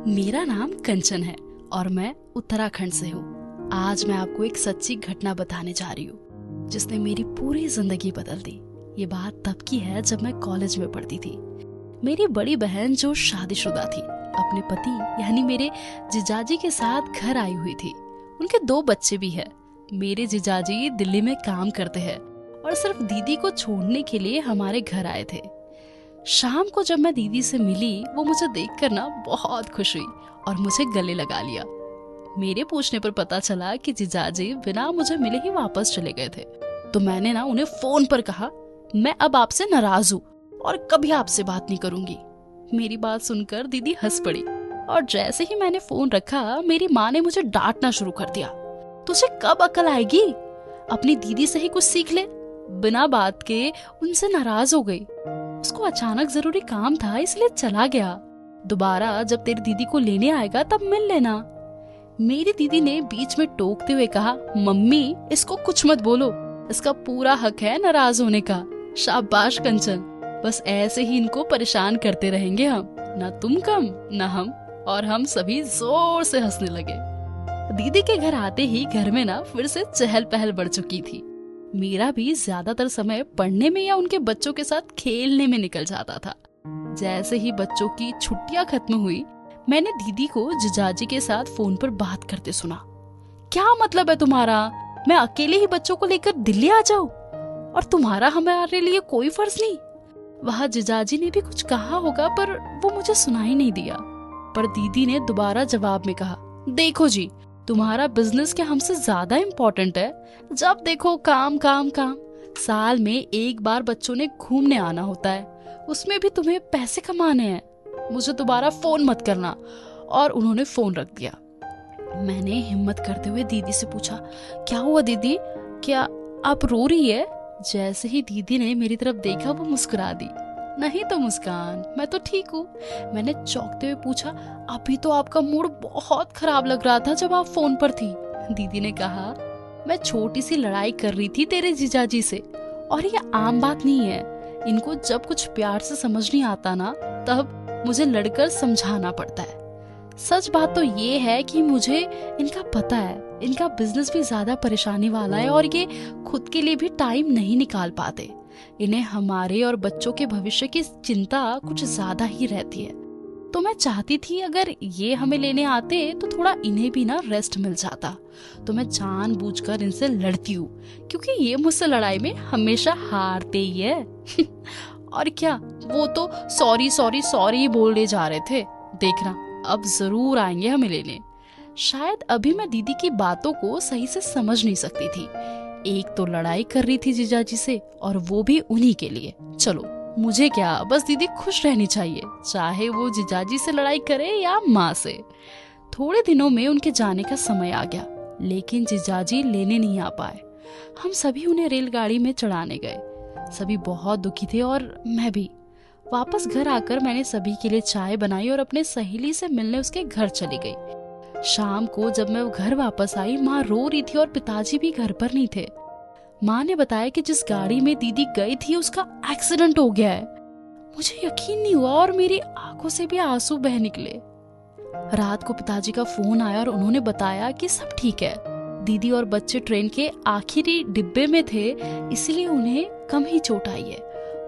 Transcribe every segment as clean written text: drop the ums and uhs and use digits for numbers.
मेरा नाम कंचन है और मैं उत्तराखंड से हूँ। आज मैं आपको एक सच्ची घटना बताने जा रही हूँ जिसने मेरी पूरी जिंदगी बदल दी। ये बात तब की है जब मैं कॉलेज में पढ़ती थी। मेरी बड़ी बहन जो शादीशुदा थी, अपने पति यानी मेरे जीजाजी के साथ घर आई हुई थी। उनके 2 बच्चे भी हैं। मेरे जीजाजी दिल्ली में काम करते हैं और सिर्फ दीदी को छोड़ने के लिए हमारे घर आए थे। शाम को जब मैं दीदी से मिली, वो मुझे देखकर ना बहुत खुश हुई और मुझे गले लगा लिया। मेरे पूछने पर पता चला कि जीजाजी बिना मुझे मिले ही वापस चले गए थे। तो मैंने ना उन्हें फोन पर कहा, मैं अब आपसे नाराज हूँ और कभी आपसे बात नहीं करूंगी। मेरी बात सुनकर दीदी हंस पड़ी और जैसे ही मैंने फोन रखा, मेरी माँ ने मुझे डांटना शुरू कर दिया। तुझे कब अकल आएगी? अपनी दीदी से ही कुछ सीख ले। बिना बात के उनसे नाराज हो गई। उसको अचानक जरूरी काम था इसलिए चला गया। दोबारा जब तेरी दीदी को लेने आएगा तब मिल लेना। मेरी दीदी ने बीच में टोकते हुए कहा, मम्मी इसको कुछ मत बोलो, इसका पूरा हक है नाराज होने का। शाबाश कंचन, बस ऐसे ही इनको परेशान करते रहेंगे हम, ना तुम कम ना हम। और हम सभी जोर से हंसने लगे। दीदी के घर आते ही घर में ना फिर से चहल पहल बढ़ चुकी थी। मेरा भी ज्यादातर समय पढ़ने में या उनके बच्चों के साथ खेलने में निकल जाता था। जैसे ही बच्चों की छुट्टियां खत्म हुई, मैंने दीदी को जीजाजी के साथ फोन पर बात करते सुना। क्या मतलब है तुम्हारा? मैं अकेले ही बच्चों को लेकर दिल्ली आ जाऊं और तुम्हारा हमारे लिए कोई फर्ज नहीं? वहां जीजाजी ने भी कुछ कहा होगा पर वो मुझे सुनाई नहीं दिया। पर दीदी ने दोबारा जवाब में कहा, देखो जी, तुम्हारा बिजनेस क्या हमसे ज्यादा इम्पोर्टेंट है? जब देखो काम काम काम। साल में एक बार बच्चों ने घूमने आना होता है, उसमें भी तुम्हें पैसे कमाने हैं। मुझे दोबारा फोन मत करना। और उन्होंने फोन रख दिया। मैंने हिम्मत करते हुए दीदी से पूछा, क्या हुआ दीदी? क्या आप रो रही है? जैसे ही दीदी ने मेरी तरफ देखा, वो मुस्कुरा दी। नहीं तो मुस्कान, मैं तो ठीक हूँ। मैंने चौंकते हुए पूछा, अभी तो आपका मूड बहुत खराब लग रहा था जब आप फोन पर थी। दीदी ने कहा, मैं छोटी सी लड़ाई कर रही थी तेरे जीजाजी से, और ये आम बात नहीं है। इनको जब कुछ प्यार से समझ नहीं आता ना, तब मुझे लड़कर समझाना पड़ता है। सच बात तो ये है कि मुझे इनका पता है, इनका बिजनेस भी ज्यादा परेशानी वाला है और ये खुद के लिए भी टाइम नहीं निकाल पाते। इन्हें हमारे और बच्चों के भविष्य की चिंता कुछ ज्यादा ही रहती है। तो मैं चाहती थी अगर ये हमें लेने आते तो थोड़ा इन्हें भी ना रेस्ट मिल जाता। तो मैं जानबूझकर इनसे लड़ती हूँ क्योंकि ये मुझसे लड़ाई में हमेशा हारते ही है। और क्या, वो तो सॉरी सॉरी सॉरी बोले जा रहे थे। देखना, अब जरूर आएंगे हमें लेने। शायद अभी मैं दीदी की बातों को सही से समझ नहीं सकती थी। एक तो लड़ाई कर रही थी जीजाजी से और वो भी उन्हीं के लिए। चलो मुझे क्या, बस दीदी खुश रहनी चाहिए, चाहे वो जीजाजी से लड़ाई करे या माँ से। थोड़े दिनों में उनके जाने का समय आ गया, लेकिन जीजाजी लेने नहीं आ पाए। हम सभी उन्हें रेलगाड़ी में चढ़ाने गए। सभी बहुत दुखी थे और मैं भी। वापस घर आकर मैंने सभी के लिए चाय बनाई और अपने सहेली से मिलने उसके घर चली गई। शाम को जब मैं घर वापस आई, माँ रो रही थी और पिताजी भी घर पर नहीं थे। माँ ने बताया कि जिस गाड़ी में दीदी गई थी उसका एक्सीडेंट हो गया है। मुझे यकीन नहीं हुआ और मेरी आंखों से भी आंसू बह निकले। रात को पिताजी का फोन आया और उन्होंने बताया कि सब ठीक है। दीदी और बच्चे ट्रेन के आखिरी डिब्बे में थे, इसलिए उन्हें कम ही चोट आई है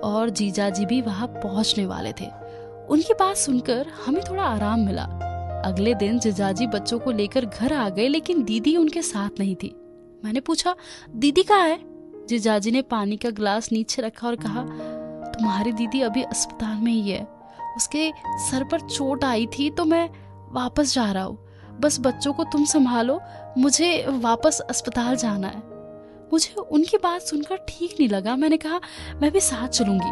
और जीजाजी भी वहां पहुंचने वाले थे। उनकी बात सुनकर हमें थोड़ा आराम मिला। अगले दिन जीजाजी बच्चों को लेकर घर आ गए, लेकिन दीदी उनके साथ नहीं थी। मैंने पूछा, दीदी कहाँ है? जीजाजी ने पानी का गिलास नीचे रखा और कहा, तुम्हारी दीदी अभी अस्पताल में ही है। उसके सर पर चोट आई थी तो मैं वापस जा रहा हूँ। बस बच्चों को तुम संभालो, मुझे वापस अस्पताल जाना है। मुझे उनकी बात सुनकर ठीक नहीं लगा। मैंने कहा, मैं भी साथ चलूंगी,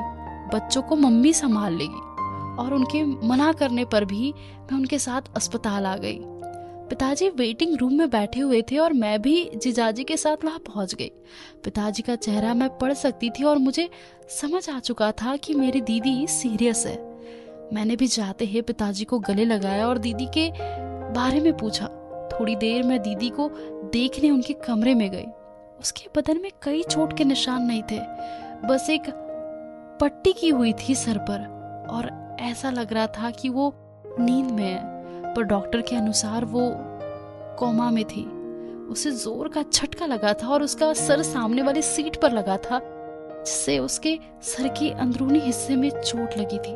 बच्चों को मम्मी संभाल लेगी। और उनके मना करने पर भी मैं उनके साथ अस्पताल आ गई। पिताजी वेटिंग रूम में बैठे हुए थे और मैं भी जीजाजी के साथ वहां पहुंच गई। पिताजी का चेहरा मैं पढ़ सकती थी और मुझे समझ आ चुका था कि मेरी दीदी सीरियस है। मैंने भी जाते ही पिताजी को गले लगाया और दीदी के बारे में पूछा। थोड़ी देर मैं दीदी को देखने उनके कमरे में गई। उसके बदन में कई चोट के निशान नहीं थे, बस एक पट्टी की हुई थी सर पर और ऐसा लग रहा था कि वो नींद में है। पर डॉक्टर के अनुसार वो कोमा में थी। उसे जोर का झटका लगा था और उसका सर सामने वाली सीट पर लगा था, जिससे उसके सर के अंदरूनी हिस्से में चोट लगी थी।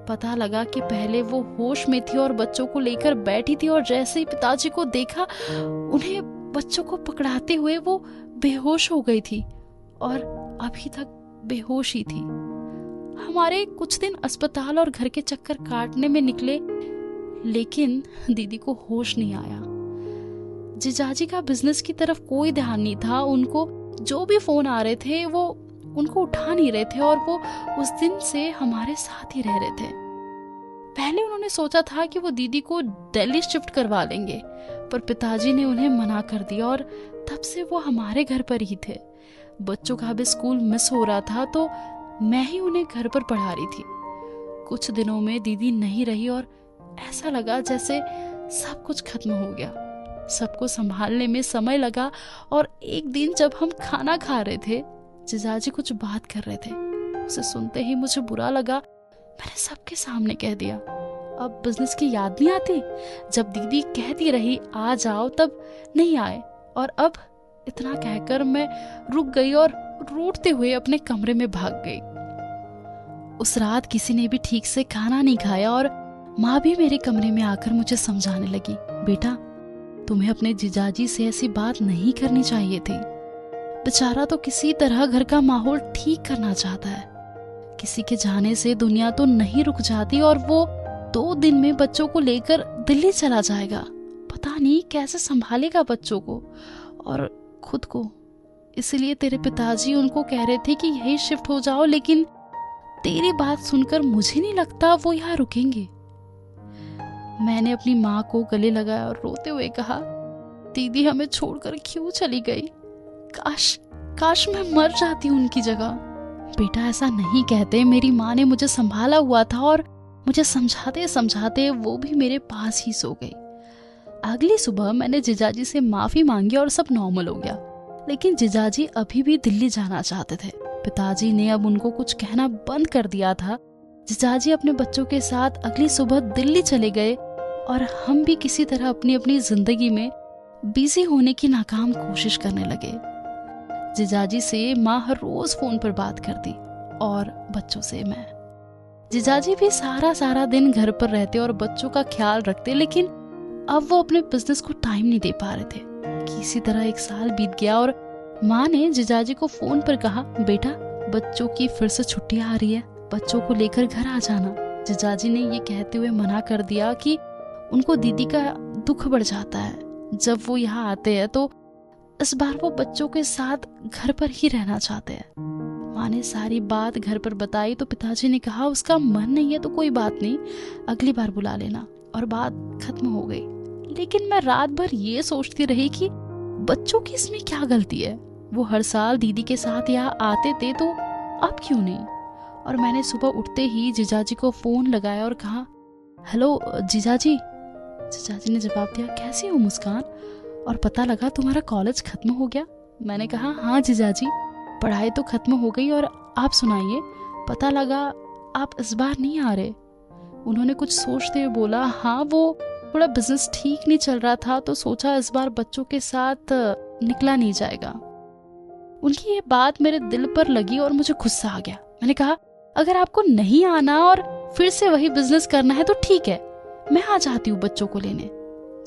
पता लगा कि पहले वो होश में थी और बच्चों को लेकर बैठी थी, और जैसे ही पिताजी को देखा, उन्हें बच्चों को पकड़ाते हुए वो बेहोश हो गई थी और अभी तक बेहोश ही थी। हमारे कुछ दिन अस्पताल और घर के चक्कर काटने में निकले, लेकिन दीदी को होश नहीं आया। जिजाजी का बिजनेस की तरफ कोई ध्यान नहीं था। उनको जो भी फोन आ रहे थे वो उनको उठा नहीं रहे थे, और वो उस दिन से हमारे साथ ही रह रहे थे। पहले उन्होंने सोचा था कि वो दीदी को दिल्ली शिफ्ट करवा लेंगे, पर पिताजी ने उन्हें मना कर दिया और तब से वो हमारे घर पर ही थे। बच्चों का भी स्कूल मिस हो रहा था, तो मैं ही उन्हें घर पर पढ़ा रही थी। कुछ दिनों में दीदी नहीं रही और ऐसा लगा जैसे सब कुछ खत्म हो गया। सबको संभालने में समय लगा, और एक दिन जब हम खाना खा रहे थे, जिजाजी कुछ बात कर रहे थे। उसे सुनते ही मुझे बुरा लगा। मैंने सबके सामने कह दिया, अब बिजनेस की याद नहीं आती? जब दीदी कहती रही आ जाओ तब नहीं आए, और अब इतना कहकर मैं रुक गई और रोते हुए अपने कमरे में भाग गई। उस रात किसी ने भी ठीक से खाना नहीं खाया, और माँ भी मेरे कमरे में आकर मुझे समझाने लगी, बेटा तुम्हें अपने जिजाजी से ऐसी बात नहीं करनी चाहिए थी। बेचारा तो किसी तरह घर का माहौल ठीक करना चाहता है। किसी के जाने से दुनिया तो नहीं रुक जाती, और वो 2 दिन में बच्चों को लेकर दिल्ली चला जाएगा। पता नहीं कैसे संभालेगा बच्चों को और खुद को। इसलिए तेरे पिताजी उनको कह रहे थे कि यही शिफ्ट हो जाओ, लेकिन तेरी बात सुनकर मुझे नहीं लगता वो यहाँ रुकेंगे। मैंने अपनी माँ को गले लगाया और रोते हुए कहा, दीदी हमें छोड़कर क्यों चली गई? काश मैं मर जाती उनकी जगह। बेटा ऐसा नहीं कहते, मेरी माँ ने मुझे संभाला हुआ था, और मुझे समझाते समझाते वो भी मेरे पास ही सो गई। अगली सुबह मैंने जिजाजी से माफी मांगी और सब नॉर्मल हो गया, लेकिन जिजाजी अभी भी दिल्ली जाना चाहते थे। पिताजी ने अब उनको कुछ कहना बंद कर दिया था। जिजाजी अपने बच्चों के साथ अगली सुबह दिल्ली चले गए, और हम भी किसी तरह अपनी अपनी जिंदगी में बिजी होने की नाकाम कोशिश करने लगे। जिजाजी से माँ हर रोज फोन पर बात करती, और बच्चों से मैं। जिजाजी भी सारा दिन घर पर रहते और बच्चों का ख्याल रखते, लेकिन अब वो अपने बिजनेस को टाइम नहीं दे पा रहे थे। किसी तरह 1 साल बीत गया, और माँ ने जिजाजी को फोन पर कहा, बेटा बच्चों की फिर से छुट्टी आ रही है, बच्चों को लेकर घर आ जाना। जिजाजी ने ये कहते हुए मना कर दिया कि उनको दीदी का दुख बढ़ जाता है। जब वो यहाँ आते हैं तो इस बार वो बच्चों के साथ घर पर ही रहना चाहते हैं। माँ ने सारी बात घर पर बताई तो पिताजी ने कहा, उसका मन नहीं है तो कोई बात नहीं, अगली बार बुला लेना, और बात खत्म हो गई। लेकिन मैं रात भर ये सोचती रही कि बच्चों की इसमें क्या गलती है। वो हर साल दीदी के साथ यहाँ आते थे, तो अब क्यों नहीं? और मैंने सुबह उठते ही जिजाजी को फोन लगाया और कहा, हेलो जिजाजी। जिजाजी ने जवाब दिया, कैसी हो मुस्कान? और पता लगा तुम्हारा कॉलेज खत्म हो गया? मैंने कहा, हाँ जिजाजी, पढ़ाई तो खत्म हो गई, और आप सुनाइए, पता लगा आप इस बार नहीं आ रहे। उन्होंने कुछ सोचते हुए बोला, हाँ वो थोड़ा बिजनेस ठीक नहीं चल रहा था, तो सोचा इस बार बच्चों के साथ निकला नहीं जाएगा। उनकी ये बात मेरे दिल पर लगी और मुझे गुस्सा आ गया। मैंने कहा, अगर आपको नहीं आना और फिर से वही बिजनेस करना है तो ठीक है, मैं आ जाती हूँ बच्चों को लेने।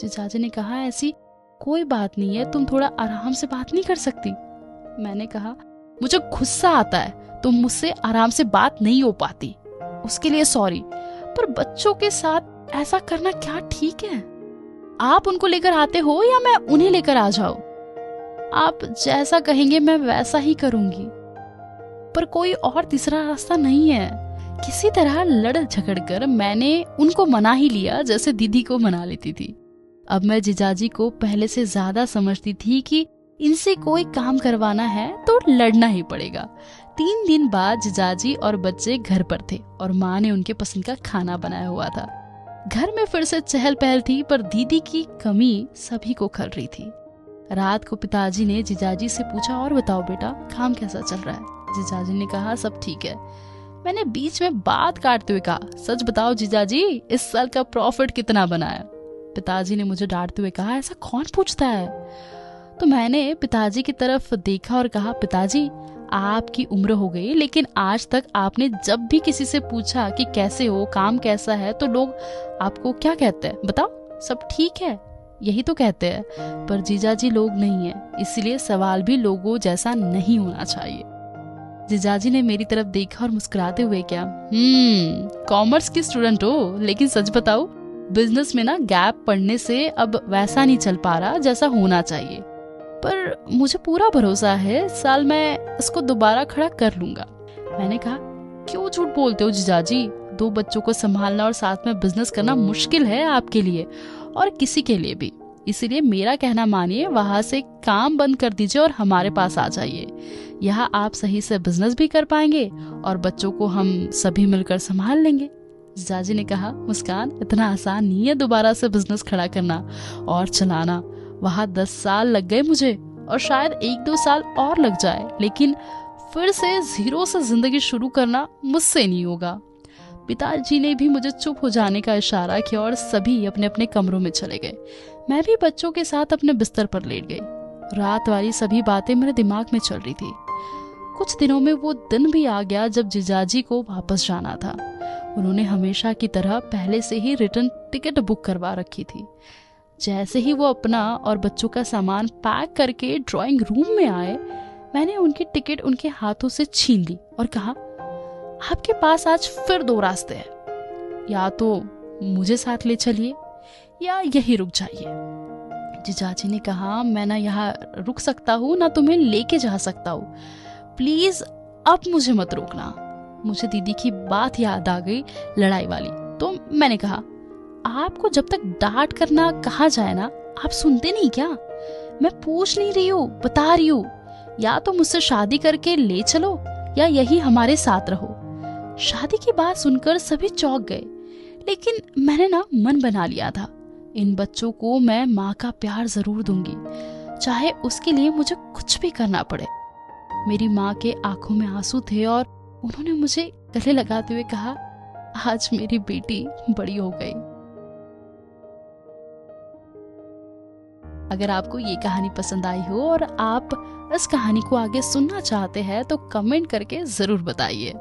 जिजाजी ने कहा, ऐसी कोई बात नहीं है, तुम थोड़ा आराम से बात नहीं कर सकती? मैंने कहा, मुझे गुस्सा आता है, तुम मुझसे आराम से बात नहीं हो पाती, उसके लिए सॉरी, पर बच्चों के साथ ऐसा करना क्या ठीक है? आप उनको लेकर आते हो या मैं उन्हें लेकर आ जाऊं? आप जैसा कहेंगे मैं वैसा ही करूंगी, पर कोई और तीसरा रास्ता नहीं है। किसी तरह लड़ झगड़ कर मैंने उनको मना ही लिया, जैसे दीदी को मना लेती थी। अब मैं जिजाजी को पहले से ज्यादा समझती थी कि इनसे कोई काम करवाना है तो लड़ना ही पड़ेगा। 3 दिन बाद जिजाजी और बच्चे घर पर थे और माँ ने उनके पसंद का खाना बनाया हुआ था। घर में फिर से चहल पहल थी, पर दीदी की कमी सभी को खल रही थी। रात को पिताजी ने जिजाजी से पूछा, और बताओ बेटा, काम कैसा चल रहा है? जिजाजी ने कहा, सब ठीक है। मैंने बीच में बात काटते हुए कहा, सच बताओ जिजाजी, इस साल का प्रॉफिट कितना बना है? पिताजी ने मुझे डांटते हुए कहा, ऐसा कौन पूछता है? तो मैंने पिताजी की तरफ देखा और कहा, पिताजी आपकी उम्र हो गई, लेकिन आज तक आपने जब भी किसी से पूछा कि कैसे हो, काम कैसा है, तो लोग आपको क्या कहते हैं? बताओ, सब ठीक है, यही तो कहते हैं। पर जीजाजी लोग नहीं है, इसलिए सवाल भी लोगों जैसा नहीं होना चाहिए। जीजाजी ने मेरी तरफ देखा और मुस्कुराते हुए क्या, कॉमर्स की स्टूडेंट हो, लेकिन सच बताओ बिजनेस में ना गैप पड़ने से अब वैसा नहीं चल पा रहा जैसा होना चाहिए। पर मुझे पूरा भरोसा है इस साल मैं इसको दोबारा खड़ा कर लूंगा। मैंने कहा, क्यों झूठ बोलते हो जीजाजी? 2 बच्चों को संभालना और साथ में बिजनेस करना मुश्किल है आपके लिए और किसी के लिए भी। इसीलिए मेरा कहना मानिए, वहां से काम बंद कर दीजिए और हमारे पास आ जाइए। यहाँ आप सही से बिजनेस भी कर पाएंगे और बच्चों को हम सभी मिलकर संभाल लेंगे। जीजाजी ने कहा, मुस्कान, इतना आसान नहीं है दोबारा से बिजनेस खड़ा करना और चलाना। वहाँ 10 साल लग गए मुझे और शायद 1-2 साल और लग जाए, लेकिन फिर से जीरो से जिंदगी शुरू करना मुझसे नहीं होगा। पिताजी ने भी मुझे चुप हो जाने का इशारा किया और सभी अपने अपने कमरों में चले गए। मैं भी बच्चों के साथ अपने बिस्तर पर लेट गई। रात वाली सभी बातें मेरे दिमाग में चल रही थी। कुछ दिनों में वो दिन भी आ गया जब जीजाजी को वापस जाना था। उन्होंने हमेशा की तरह पहले से ही रिटर्न टिकट बुक करवा रखी थी। जैसे ही वो अपना और बच्चों का सामान पैक करके ड्राइंग रूम में आए, मैंने उनकी टिकट उनके हाथों से छीन ली और कहा, आपके पास आज फिर 2 रास्ते हैं, या तो मुझे साथ ले चलिए या यही रुक जाइए। जीजाजी ने कहा, मैं ना यहाँ रुक सकता हूँ ना तुम्हें लेके जा सकता हूँ, प्लीज अब मुझे मत रोकना। मुझे दीदी की बात याद आ गई, लड़ाई वाली। तो मैंने कहा, आपको जब तक डांट करना कहा जाए ना, आप सुनते नहीं क्या? मैं पूछ नहीं रही हूँ, बता रही हूँ। या तो मुझसे शादी करके ले चलो या यही हमारे साथ रहो। शादी की बात सुनकर सभी चौंक गए, लेकिन मैंने ना मन बना लिया था, इन बच्चों को मैं माँ का प्यार जरूर दूंगी, चाहे उसके लिए मुझे कुछ भी करना पड़े। मेरी माँ के आंखों में आंसू थे और उन्होंने मुझे गले लगाते हुए कहा, आज मेरी बेटी बड़ी हो गई। अगर आपको ये कहानी पसंद आई हो और आप इस कहानी को आगे सुनना चाहते हैं तो कमेंट करके जरूर बताइए।